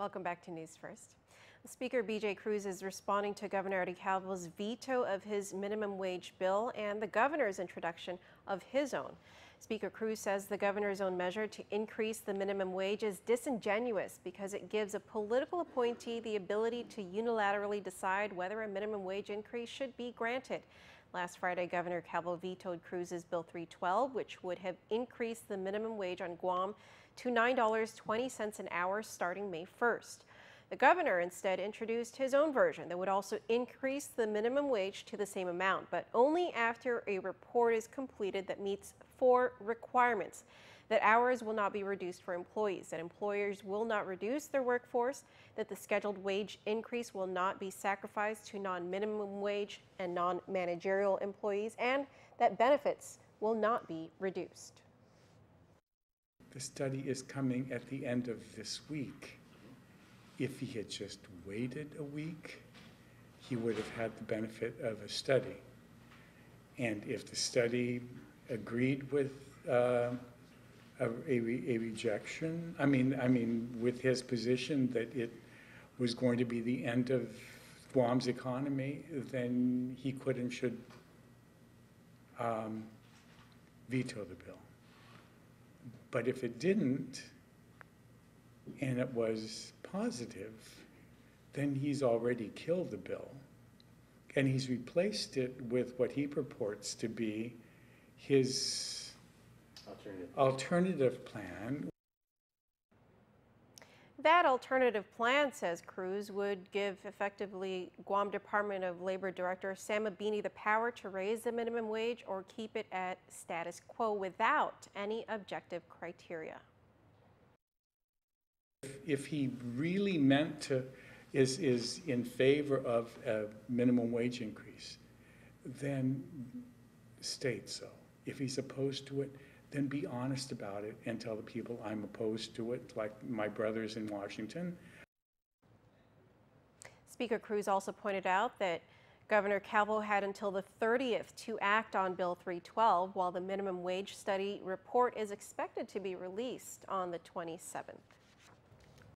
Welcome back to News First. Speaker B.J. Cruz is responding to Governor Eddie Calvel's veto of his minimum wage bill and the governor's introduction of his own. Speaker Cruz says the governor's own measure to increase the minimum wage is disingenuous because it gives a political appointee the ability to unilaterally decide whether a minimum wage increase should be granted. Last Friday, Governor Calvel vetoed Cruz's Bill 312, which would have increased the minimum wage on Guam to $9.20 an hour starting May 1st. The governor instead introduced his own version that would also increase the minimum wage to the same amount, but only after a report is completed that meets 4 requirements: that hours will not be reduced for employees, that employers will not reduce their workforce, that the scheduled wage increase will not be sacrificed to non-minimum wage and non-managerial employees, and that benefits will not be reduced. The study is coming at the end of this week. If he had just waited a week, he would have had the benefit of a study. And if the study agreed with a rejection, I mean, with his position that it was going to be the end of Guam's economy, then he could and should veto the bill. But if it didn't, and it was positive, then he's already killed the bill. And he's replaced it with what he purports to be his alternative plan. That alternative plan, says Cruz, would give effectively Guam Department of Labor Director Sam Abini the power to raise the minimum wage or keep it at status quo without any objective criteria. If he really meant to, is in favor of a minimum wage increase, then state so. If he's opposed to it, then be honest about it and tell the people I'm opposed to it, like my brothers in Washington. Speaker Cruz also pointed out that Governor Calvel had until the 30th to act on Bill 312, while the minimum wage study report is expected to be released on the 27th.